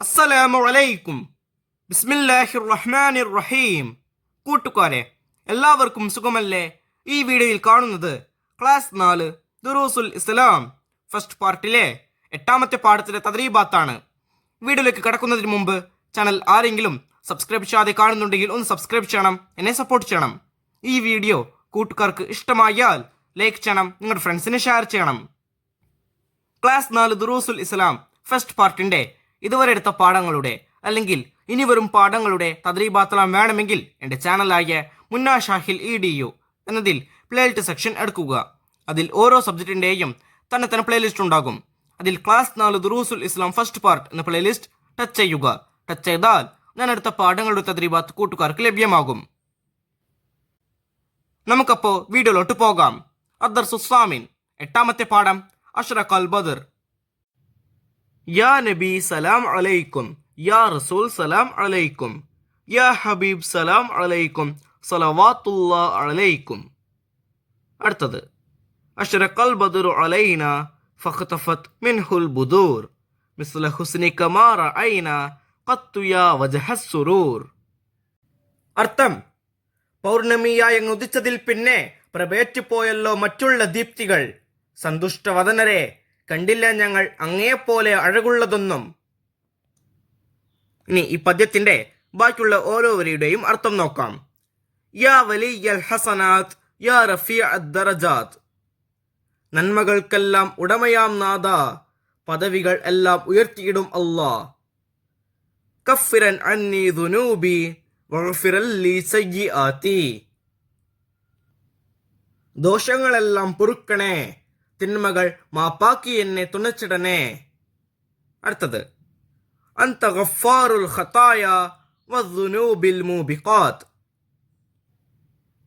അസ്സലാമു അലൈക്കും. ബിസ്മില്ലാഹിർ റഹ്മാനിർ റഹീം. കൂട്ടുകാരെ, എല്ലാവർക്കും സുഖമല്ലേ? ഈ വീഡിയോയിൽ കാണുന്നത് ക്ലാസ് 4 ദുറൂസുൽ ഇസ്ലാം ഫസ്റ്റ് പാർട്ടിലെ 8ാമത്തെ പാഠത്തിലെ തദ്രീബാത്താണ്. വീഡിയോയിലേക്ക് കടക്കുന്നതിന് മുമ്പ് ചാനൽ ആരെങ്കിലും സബ്സ്ക്രൈബ് ചെയ്യാതെ കാണുന്നുണ്ടെങ്കിൽ ഒന്ന് സബ്സ്ക്രൈബ് ചെയ്യണം, എന്നെ സപ്പോർട്ട് ചെയ്യണം. ഈ വീഡിയോ കൂട്ടുകാർക്ക് ഇഷ്ടമായാൽ ലൈക്ക് ചെയ്യണം, നിങ്ങളുടെ ഫ്രണ്ട്സിന് ഷെയർ ചെയ്യണം. ക്ലാസ് 4 ദുറൂസുൽ ഇസ്ലാം ഫസ്റ്റ് പാർട്ടിന്റെ ഇതുവരെ എടുത്ത പാഠങ്ങളുടെ അല്ലെങ്കിൽ ഇനി വരും പാഠങ്ങളുടെ തദ്രീബാത്തെല്ലാം വേണമെങ്കിൽ എൻ്റെ ചാനലായ മുന്നാ ഷാഹിൽ EDU എന്നതിൽ പ്ലേലിസ്റ്റ് സെക്ഷൻ എടുക്കുക. അതിൽ ഓരോ സബ്ജക്റ്റിൻ്റെയും തന്നെ പ്ലേലിസ്റ്റ് ഉണ്ടാകും. അതിൽ ക്ലാസ് 4 ദുറൂസുൽ ഇസ്ലാം ഫസ്റ്റ് പാർട്ട് എന്ന പ്ലേലിസ്റ്റ് ടച്ച് ചെയ്യുക. ടച്ച് ചെയ്താൽ ഞാൻ എടുത്ത പാഠങ്ങളുടെ തദ്രീബാത്ത് കൂട്ടുകാർക്ക് ലഭ്യമാകും. നമുക്കപ്പോൾ വീഡിയോയിലോട്ട് പോകാം. അദ്ദർസുസ്സാമിൻ 8ാമത്തെ പാഠം അഷ്റഖൽ ബദർ. യാ നബി സലാം അലൈക്കും, യാ റസൂൽ സലാം അലൈക്കും, യാ ഹബീബ് സലാം അലൈക്കും, സലവാത്തുല്ലാ അലൈക്കും. അടുത്തത് അഷ്റഖൽ ബദറു അലൈന ഫഖ്തഫത് മിൻഹുൽ ബുദൂർ മിസ്ല ഹുസ്നിക മാ റഅയ്ന ഖത്തു യാ വജ്ഹസ് സുറൂർ. അർത്ഥം: പൗർണമിയായി അങ്ങ് ഉദിച്ചതിൽ പിന്നെ പ്രഭേറ്റുപോയല്ലോ മറ്റുള്ള ദീപ്തികൾ. സന്തുഷ്ടവദനരെ, കണ്ടില്ല ഞങ്ങൾ അങ്ങയെപ്പോലെ അഴകുള്ളതൊന്നും. ഇനി ഈ പദ്യത്തിന്റെ ബാക്കിയുള്ള ഓരോവരുടെയും അർത്ഥം നോക്കാം. യാ വലിയൽ ഹസനാത്ത്, യാ റഫീഅദ് ദറജാത്ത്. നന്മകൾക്കെല്ലാം ഉടമയാം നാഥ, പദവികൾ എല്ലാം ഉയർത്തിയിടും അല്ലാ. കഫിറൻ അന്നി ദുനൂബി വഗ്ഫിർ ലി സയ്യിആതി. ദോഷങ്ങളെല്ലാം പൊറുക്കണേ, തിന്മകൾ മാപ്പാക്കി എന്നെ തുണച്ചിടണേ. അടുത്തത് അന്ത ഗഫാറുൽ ഖതായ വദ്ദുനൂബിൽ മൂബിഖാത്ത്.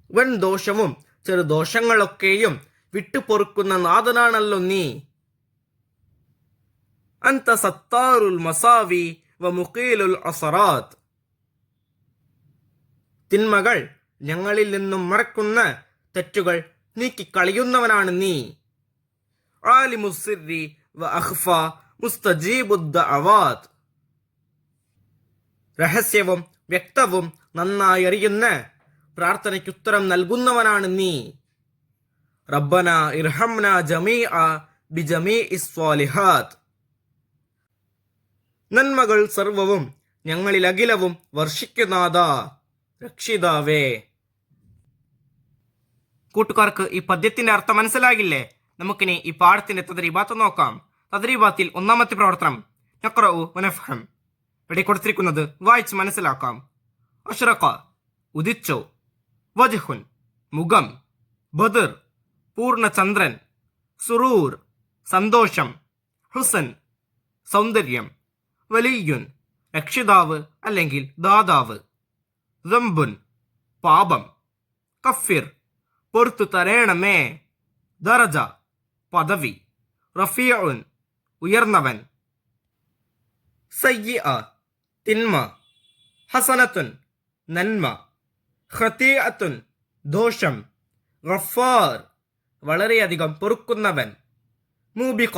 വൻ ദോഷവും ചെറുദോഷങ്ങളൊക്കെയും വിട്ടുപൊറുക്കുന്ന നാഥനാണല്ലോ നീ. അന്ത സത്താറുൽ മസാവി വമുഖീലുൽ അസറാത്ത്. തിന്മകൾ ഞങ്ങളിൽ നിന്നും മറക്കുന്ന തെറ്റുകൾ നീക്കിക്കളയുന്നവനാണ് നീ. ആലിമുസ്സിർരി വ അഖ്ഫ മുസ്തജീബുദ് ദഅവാത്ത്. രഹസ്യവും വ്യക്തവും നന്നായി അറിയുന്ന പ്രാർത്ഥനയ്ക്കുത്തരം നൽകുന്നവനാണ് നീ. റബ്ബന ഇർഹംന ജമീഅ ബിജമീഇസ് സ്വാലിഹാത്ത്. നന്മകൾ സർവവും ഞങ്ങളിൽ അഖിലവും വർഷിക്കുന്നാഥ, രക്ഷിതാവേ. കൂട്ടുകാർക്ക് ഈ പദ്യത്തിന്റെ അർത്ഥം മനസ്സിലാകില്ലേ? നമുക്കിനി ഈ പാഠത്തിന്റെ തദ്രീബാത്ത് നോക്കാം. തദ്രീബാത്തിൽ 1ാമത്തെ പ്രവർത്തനം നഖ്റഉ വനഫ്ഹം. ഇവിടെ കൊടുത്തിരിക്കുന്നത് വായിച്ച് മനസ്സിലാക്കാം. അഷ്റഖ ഉദിച്ചു, വജ്ഹുൻ മുഖം, ബദർ പൂർണ്ണചന്ദ്രൻ, സുറൂർ സന്തോഷം, ഹുസൻ സൗന്ദര്യം, വലിയുൻ രക്ഷിതാവ് അല്ലെങ്കിൽ ദാതാവ്, ദംബുൻ പാപം, കഫിർ പൊറത്തു തരേണമേ, ദറജ പദവി, റഫീഉൻ ഉയർന്നവൻ, സയ്യിഅ തിന്മ, ഹസനത്തുൻ നന്മ, ഖതീഅത്തുൻ ദോഷം, ഗഫാർ വളരെയധികം പൊറുക്കുന്നവൻ, മൂബിഖ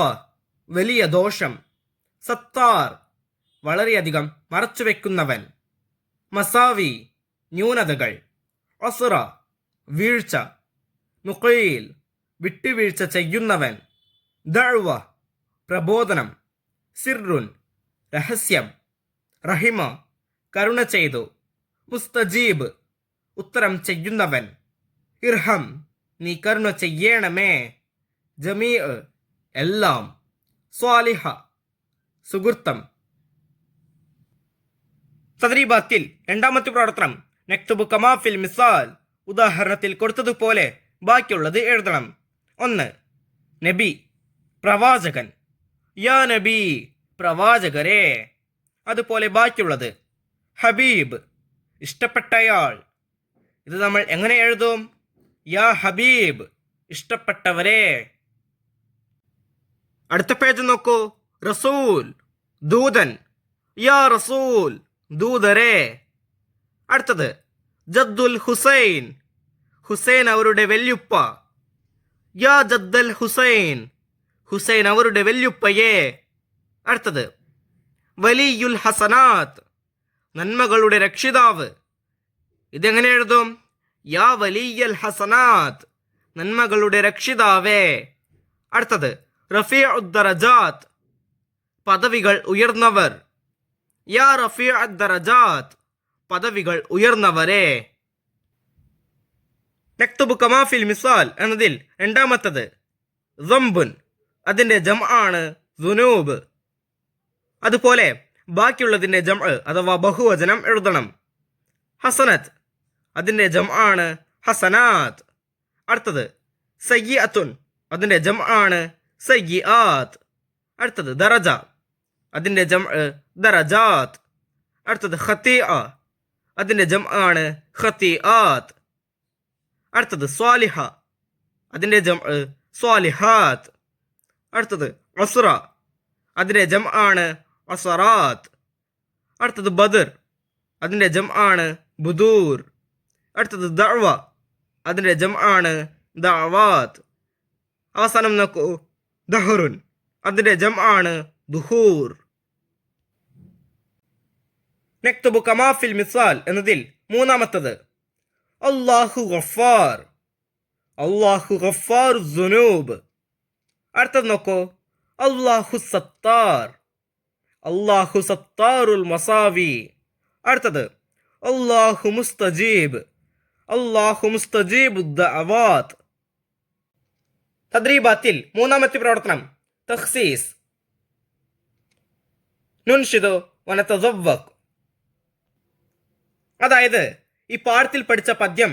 വലിയ ദോഷം, സത്താർ വളരെയധികം മറച്ചുവെക്കുന്നവൻ, മസാവി ന്യൂനതകൾ, അസ്റ വീഴ്ച, മുഖീൽ വിട്ടുവീഴ്ച ചെയ്യുന്നവൻ, ദഅ്വ പ്രബോധനം, സിർറുൻ രഹസ്യം, റഹിമ കരുണ ചെയ്തു, മുസ്തജീബ് ഉത്തരം ചെയ്യുന്നവൻ, ഇർഹം നീ കരുണ ചെയ്യണമേ, ജമീഅ് എല്ലാം, സ്വാലിഹ സുഹൃത്തം. തദ്രീബാത്തിൽ 2ാമത്തെ പ്രവർത്തനം നക്തുബു കമാ ഫിൽ മിസാൽ. ഉദാഹരണത്തിൽ കൊടുത്തതുപോലെ ബാക്കിയുള്ളത് എഴുതണം. 1 നബി പ്രവാചകൻ, യാ നബി പ്രവാചകരെ. അതുപോലെ ബാക്കിയുള്ളത് ഹബീബ് ഇഷ്ടപ്പെട്ടയാൾ. ഇത് നമ്മൾ എങ്ങനെ എഴുതും? യാ ഹബീബ് ഇഷ്ടപ്പെട്ടവരെ. അടുത്ത പേജ് നോക്കൂ. റസൂൽ ദൂതൻ, യാ റസൂൽ ദൂതരെ. അടുത്തത് ജദ്ദുൽ ഹുസൈൻ, ഹുസൈൻ അവരുടെ വല്യുപ്പ, യാ ജദ്ദൽ ഹുസൈൻ ഹുസൈൻ അവരുടെ വല്യുപ്പയെ. അടുത്തത് വലിയുൽ ഹസനാത്ത്, നന്മകളുടെ രക്ഷിതാവ്. ഇതെങ്ങനെ എഴുതും? യാ വലിയൽ ഹസനാത്ത്, നന്മകളുടെ രക്ഷിതാവേ. അടുത്തത് റഫീഉദ് ദറജാത്ത്, പദവികൾ ഉയർന്നവർ. യാ റഫീഉദ് ദറജാത്ത്, പദവികൾ ഉയർന്നവരെ. നക്തുബു കമാ ഫിൽ മിസാൽ എന്നതിൽ രണ്ടാമത്തത് ദംബുൻ, അതിൻ്റെ ജംആണ് ദുനൂബ്. അതുപോലെ ബാക്കിയുള്ളതിൻ്റെ ജംഅ് അഥവാ ബഹുവചനം എഴുതണം. ഹസനത്ത്, അതിൻ്റെ ജംആണ് ഹസനാത്ത്. അടുത്തത് സയ്യിഅത്തുൻ, അതിൻ്റെ ജംആണ് സയ്യിആത്ത്. അടുത്തത് ദറജ, അതിൻ്റെ ജംഅ് ദറജാത്ത്. അടുത്തത് ഖതീഅ, അതിൻ്റെ ജംആണ് ഖതീആത്ത്. അടുത്തത് സ്വാലിഹ, അതിൻ്റെ ജംഅ് സ്വാലിഹാത്ത്. അടുത്തത് അസ്റ, അതിൻ്റെ ജംആണ് അസറാത്ത്. അടുത്തത് ബദർ, അതിൻ്റെ ജംആണ് ബുദൂർ. അടുത്തത് ദഅവ, അതിൻ്റെ ജംആണ് ദഅവാത്ത്. അവസാനം നോക്കൂ, ദഹറുൻ, അതിൻ്റെ ജംആണ് ദുഹൂർ. നക്തുബു കമാ ഫിൽ മിസാൽ എന്നതിൽ മൂന്നാമത്തത് അല്ലാഹു ഗഫാർ, അല്ലാഹു ഗഫാർ ദുനൂബ്. അടുത്തത് നോക്കൂ, അല്ലാഹു സത്താർ, അല്ലാഹു സത്താറുൽ മസാവി. അടുത്തത് അല്ലാഹു മുസ്തജീബ്, അല്ലാഹു മുസ്തജീബു ദഅവാത്ത്. തദ്രീബാത്തിൽ മൂന്നാമത്തെ പ്രവർത്തനം തഖ്സീസ്. നുൻഷിദു വനതസവ്വഖ്, അതായത് ഈ പാഠത്തിൽ പഠിച്ച പദ്യം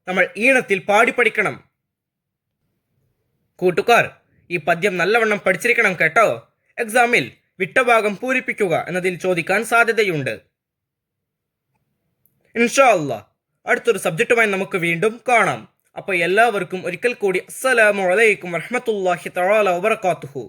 നമ്മൾ ഈണത്തിൽ പാടി പഠിക്കണം. കൂട്ടുകാർ, ഈ പദ്യം നല്ലവണ്ണം പഠിച്ചിരിക്കണം കേട്ടോ. എക്സാമിൽ വിട്ട ഭാഗം പൂരിപ്പിക്കുക എന്നതിൽ ചോദിക്കാൻ സാധ്യതയുണ്ട്. ഇൻഷാ അല്ലാഹ് അടുത്തൊരു സബ്ജക്റ്റുമായി നമുക്ക് വീണ്ടും കാണാം. അപ്പോൾ എല്ലാവർക്കും ഒരിക്കൽ കൂടി അസ്സലാമു അലൈക്കും വറഹ്മത്തുള്ളാഹി തആല വബറകാതുഹു.